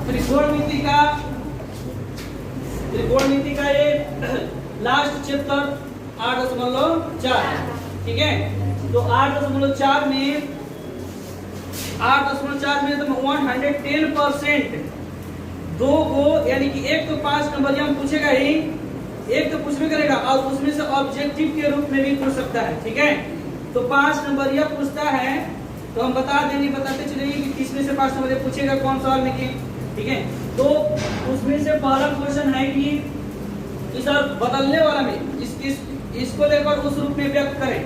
त्रिकोणमिति का ये last chapter 8.4, ठीक है। तो 8.4 में तो 110% दो को, यानी कि एक तो 5 नंबर हम पूछेगा ही, एक तो पूछने करेगा और उसमें से ऑब्जेक्टिव के रूप में भी पूछ सकता है, ठीक है। तो 5 नंबर यह पूछता है, तो हम बताते चलेंगे कि किसमें से 5 नंबर पूछेगा, कौन सवाल में की, ठीक है। तो उसमें से पहला क्वेश्चन है कि इस बदलने वाला में इसको लेकर उस रूप में व्यक्त करें।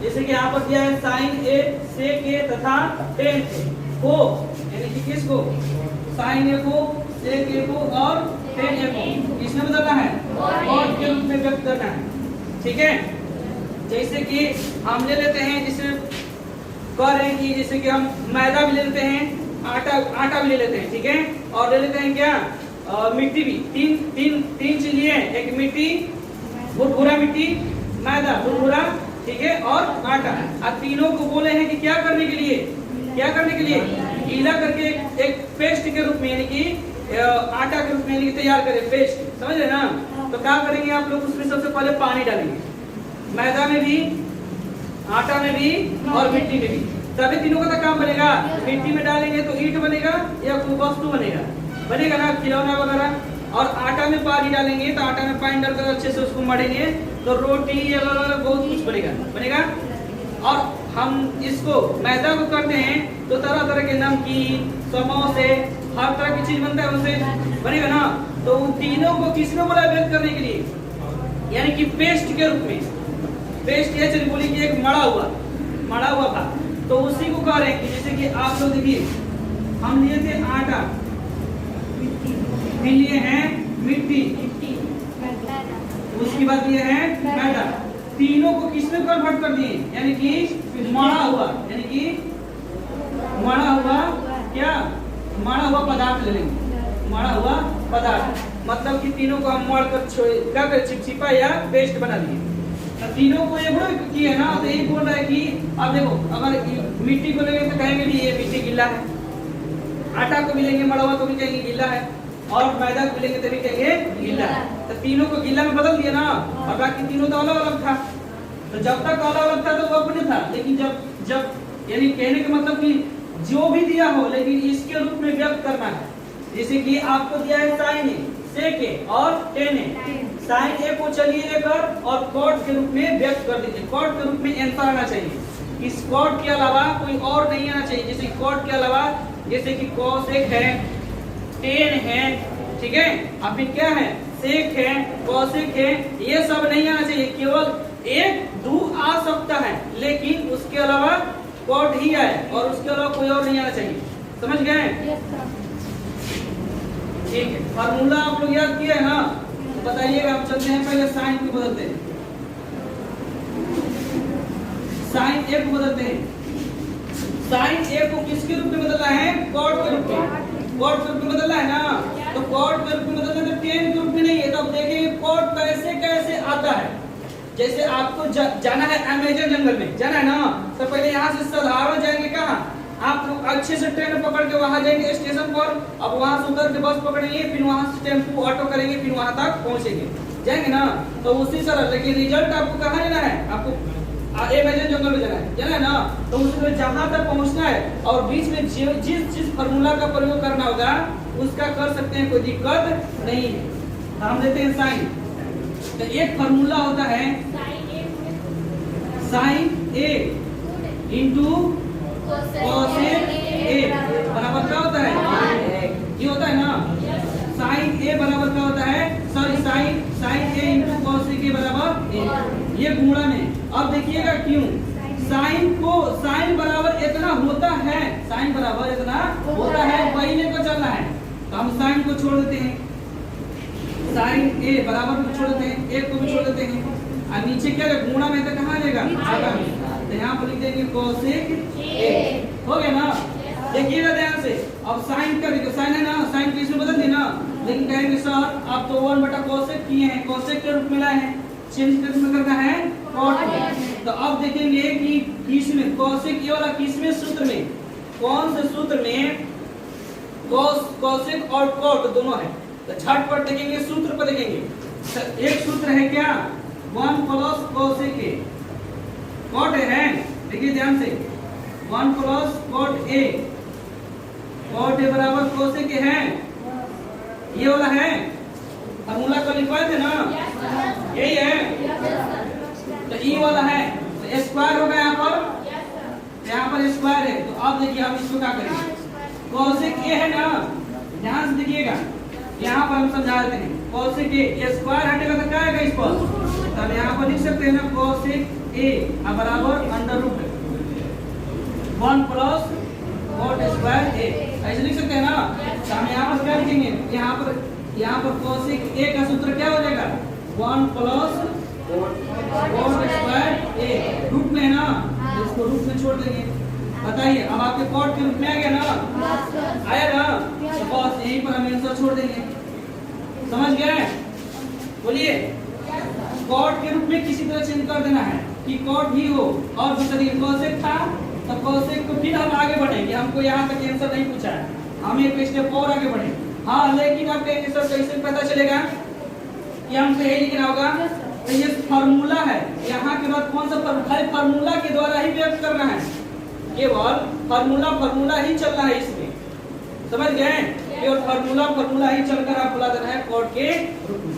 जैसे कि यहाँ पर दिया है sin a sec a तथा tan a को, यानी कि किसको, sin a को, sec a को और tan a को किसमें बदलना है, और के रूप में व्यक्त करना है, ठीक है। जैसे कि हम ले लेते हैं, जैसे कह रहे हैं कि जैसे कि हम मैदा भी ले लेते हैं, आटा भी ले लेते हैं, ठीक है। और ले लेते हैं क्या, मिट्टी भी, तीन चीज लिए, एक मिट्टी, भुरभुरा मिट्टी, मैदा, भुरभुरा, ठीक है, और आटा। अब तीनों को बोले हैं कि क्या करने के लिए, गीला करके एक पेस्ट के रूप में, यानी कि आटा के रूप में, यानी कि तैयार करें पेस्ट, समझ रहे ना। तो क्या करेंगे आप लोग, उसमें सबसे पहले पानी डालेंगे, मैदा में भी, आटा में भी और मिट्टी में भी, तभी तीनों का काम बनेगा। मिट्टी में डालेंगे तो ईंट बनेगा या कोई वस्तु बनेगा ना, खिलौना वगैरह। और आटा में पानी डालेंगे तो आटा में पानी डालकर अच्छे से उसको मढ़ेंगे तो रोटी या बहुत कुछ बनेगा। और हम इसको मैदा को करते हैं तो तरह तरह के नमकीन, समोसे, हर तरह की चीज बनता है, उनसे बनेगा ना। तो उन तीनों को किसमें बोला व्यक्त करने के लिए, यानी कि पेस्ट के रूप में। पेस्ट ये चलिए बोली कि एक मड़ा हुआ था, तो उसी को कह रहे हैं कि जैसे कि आप लोग देखिए, हम लिए थे आटा, फिर लिए हैं मिट्टी, उसके बाद लिए हैं मैदा, तीनों को किसमें कन्वर्ट कर दिए, यानी कि मड़ा हुआ, यानी कि मड़ा हुआ पदार्थ ले लेंगे, मड़ा हुआ पदार्थ, मतलब कि तीनों को हम मढ़ कर क्या कर चिपचिपा या पेस्ट बना दिए। तीनों को ये किया है ना, तो यही बोल रहा है कि अब देखो, अगर मिट्टी को लेंगे तो कहेंगे भी ये मिट्टी गीला है, आटा को भी लेंगे मड़ा हुआ तो भी कहेंगे गीला है, और मैदा को लेंगे तभी कहेंगे गीला है। तो तीनों को गीला में बदल दिया ना, और बाकी तीनों तो अलग अलग था। तो जब तक अलग अलग था तो वो अपने था, लेकिन जब यानी कहने का मतलब कि जो भी दिया हो, लेकिन इसके रूप में व्यक्त करना है। जैसे कि आपको दिया है sin a, sec a और tan a। sin a को चलिए लेकर और cot के रूप में व्यक्त कर दीजिए। cot के रूप में आंसर आना चाहिए, इस cot के अलावा कोई और नहीं आना चाहिए। जैसे cot के अलावा जैसे कि cosec है, tan है, ठीक है, अब फिर क्या है, sec है, cosec है, ये सब नहीं आना चाहिए। केवल एक दो आ सकता है, लेकिन उसके अलावा cot ही आए, और उसके अलावा कोई और नहीं आना चाहिए। समझ गए? ठीक है, फार्मूला आप लोग याद किए हैं ना, बताइएगा। हम चलते हैं पहले साइन को बदलते हैं, साइन a को बदलते हैं। साइन a को किसके रूप में बदलना है, कॉट के रूप में, कॉट के रूप में बदलना है ना। तो कॉट के रूप में बदलना है, तो टेन के रूप में नहीं है। तो अब देखेंगे कॉट कैसे कैसे आता है। जैसे आपको जाना है अमेजन जंगल में, जाना है ना, तो पहले यहाँ से साधारण जाएंगे कहाँ, आप लोग अच्छे से ट्रेन पकड़ के वहां जाएंगे स्टेशन पर, अब वहां से उतर के बस पकड़ेंगे, फिर वहां से टेम्पो ऑटो करेंगे, फिर वहां तक पहुंचेंगे, जाएंगे ना। तो उसी तरह, लेकिन रिजल्ट आपको कहाँ लेना है, आपको अमेजन जंगल में जाना है ना। तो उसमें जहां तक पहुंचना है, और बीच में जिस फार्मूला का प्रयोग करना होगा उसका कर सकते हैं, कोई दिक्कत नहीं है। हम देते हैं साइन, तो एक फार्मूला होता है sine a into cosec a बराबर क्या होता है, ये होता है ना। sin a बराबर क्या होता है, sorry sin a into cosec a बराबर a, ये गुणा में। अब देखिएगा क्यों, sin बराबर इतना होता है, sin बराबर इतना होता है, वही लेकर चलना है। तो हम sin को छोड़ देते हैं, sin a बराबर को छोड़ देते हैं, a को भी छोड़ देते हैं, और नीचे क्या है, गुणा में तो कहाँ जाएगा, आगे में। तो यहाँ पर लिख देंगे cosec a, हो गया ना। देखिएगा ध्यान से, अब साइन का देखो, साइन है ना, साइन को इसमें बदल देना, लेकिन कहेंगे सर आप तो 1/cosec किए हैं, cosec के रूप में लाए हैं, चेंज करना है cot। तो अब देखेंगे कि इसमें cosec ये वाला किसमें सूत्र में, कौन से सूत्र में कॉस कॉसेक और कॉट दोनों है। तो झटपट देखेंगे, सूत्र पर देखेंगे। एक सूत्र है क्या, 1 प्लस कॉसेक ए, कॉट है, देखिए ध्यान से, 1 plus cot a, cot a बराबर कॉसेक ए है, ये वाला है, फार्मूला को लिखवाए थे ना, यही है। तो ई वाला है, तो स्क्वायर होगा यहाँ पर स्क्वायर है। तो अब देखिए हम इसको क्या करेंगे, कॉसेक ए है ना, ध्यान से देखिएगा, यहाँ पर हम समझा देते हैं। कॉसेक ए स्क्वायर हटेगा तो क्या आएगा इस पर, तब यहाँ पर लिख सकते हैं ना कॉसेक ए बराबर under root 1 plus cot square A, ऐसे लिख सकते हैं ना। तो हम यहाँ पर क्या लिखेंगे, यहाँ पर कॉसेक ए का सूत्र क्या हो जाएगा, 1 प्लस कॉट स्क्वायर ए, रूट में है ना, तो इसको रूट में छोड़ देंगे। बताइए अब आपके कॉट के रूप में आ गया ना, आया ना, तो बस यहीं पर हम आंसर छोड़ देंगे। समझ गए, बोलिए। कॉट के रूप में किसी तरह चेंज कर देना है कि कॉट ही हो, और दूसरी कॉसेक था तो कॉसेक को फिर हम आगे बढ़ेंगे। हमको यहाँ तक आंसर नहीं पूछा है, हम एक स्टेप और आगे बढ़े। हाँ, लेकिन आपके आंसर कैसे पता चलेगा कि हमको यही लिखना होगा, तो ये फार्मूला है, यहाँ के बाद कौन सा फार्मूला के द्वारा ही व्यक्त करना है, केवल फार्मूला ही चलना है इसमें। समझ गए, केवल फार्मूला ही चलकर आप बुला देना है कॉट के रूप में।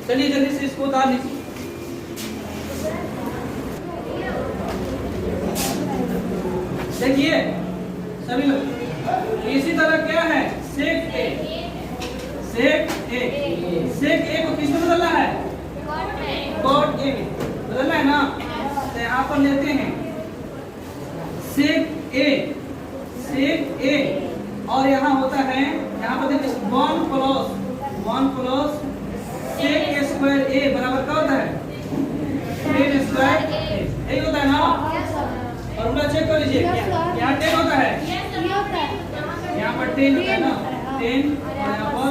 चलिए जल्दी से इसको उतार लीजिए। देखिए सभी लोग, इसी तरह क्या है, सेक ए को किसमें बदलना है, कॉट ए में बदलना है ना। तो यहाँ पर लेते हैं सेक ए और यहाँ होता है, यहाँ पर देखिए 1 प्लस सेक स्क्वायर ए बराबर क्या होता है, 10 स्क्वायर ए, यही होता है ना। और उनका चेक कर लीजिए, यहाँ 10 होता है, यहाँ पर 10 होता है ना, 10 और यहाँ पर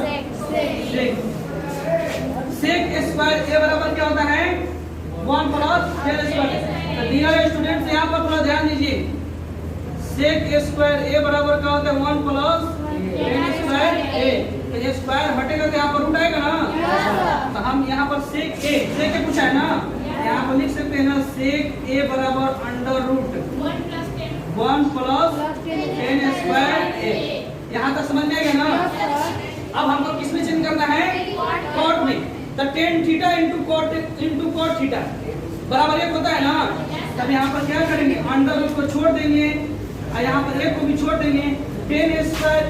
सेक स्क्वायर ए बराबर क्या होता है, 1 प्लस 10 स्क्वायर। तो डियर स्टूडेंट्स यहाँ पर थोड़ा ध्यान दीजिए, सेक स्क्वायर ए बराबर क्या होता है, 1 प्लस 10 स्क्वायर ए। तो ये स्क्वायर हटेगा तो यहाँ पर रूट आएगा ना। तो हम यहाँ पर सेक ए पूछा है ना, यहाँ पर लिख सकते हैं ना, सेक ए बराबर अंडर रूट 1 प्लस 10 स्क्वायर ए। यहाँ तक समझ में आ गया ना। अब हमको किसमें चेंज करना है, कॉट में। तो tan theta into cot theta बराबर 1 होता है ना। तब यहाँ पर क्या करेंगे, अंडर रूट को छोड़ देंगे और यहाँ पर 1 को भी छोड़ देंगे। 10 स्क्वायर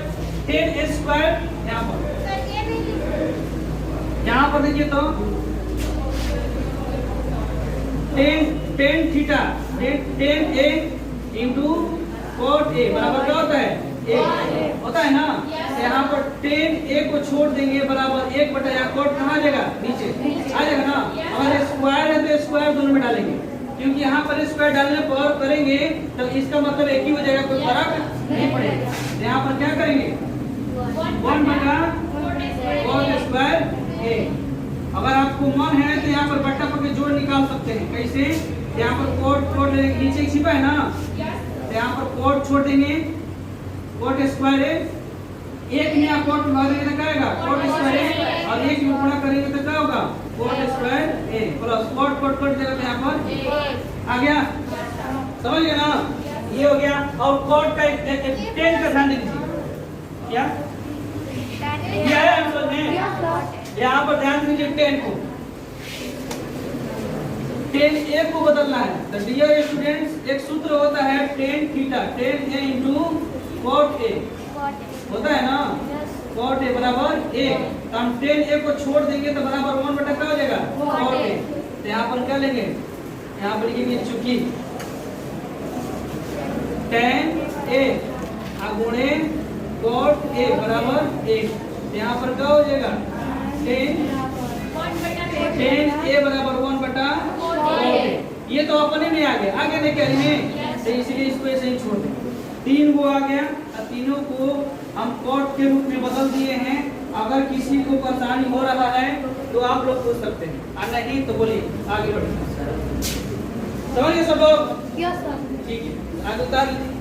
यहाँ पर देखिए तो tan theta 10 a into cot a बराबर क्या होता है, 1 होता है ना। यहाँ पर 10 a को छोड़ देंगे बराबर 1 बटा, यहाँ कॉट कहाँ आ जाएगा, नीचे आ जाएगा ना। अगर स्क्वायर है तो स्क्वायर दोनों में डालेंगे, क्योंकि यहाँ पर स्क्वायर डालने पर करेंगे तो इसका मतलब एक ही हो जाएगा, कोई फर्क नहीं पड़ेगा। यहाँ पर क्या करेंगे, 1 बटा कॉट स्क्वायर ए। अगर आपको मन है तो यहाँ पर बट्टा पके जोड़ निकाल सकते हैं। कैसे, यहाँ पर कॉट नीचे छिपा है ना, तो यहाँ पर कॉट छोड़ देंगे, कॉट स्क्वायर ए। 1 में आप कॉट उठा देंगे तो क्या आएगा, कॉट स्क्वायर ए, और 1 में गुणा करेंगे तो क्या होगा, कॉट स्क्वायर ए प्लस कॉट जगह यहाँ पर आ गया। समझ गए ना, ये हो गया। और कॉट का 10 का ध्यान दीजिए, क्या है आंसर में, यहाँ पर ध्यान दीजिए 10 को, 10 a को बदलना है। तो डियर स्टूडेंट्स, एक सूत्र होता है tan theta, tan a into cot a होता है ना, कॉट ए बराबर 1। तो हम tan a को छोड़ देंगे तो बराबर 1 बटा क्या हो जाएगा, कॉट ए। तो यहाँ पर क्या लेंगे, यहाँ पर लिखेंगे चूंकि tan a गुणे कॉट ए बराबर 1। यहाँ पर क्या हो जाएगा, tan a बराबर 1 बटा कॉट ए। ये तो अपने में आ गया नहीं क्या में, तो इसलिए इसको ऐसे ही छोड़ दें। 3 वो आ गया, तीनों को हम कॉट के रूप में बदल दिए हैं। अगर किसी को परेशानी हो रहा है तो आप लोग पूछ सकते हैं, और नहीं तो बोलिए आगे बढ़िए। समझिए सब लोग, ठीक है, आगे उतार लीजिए।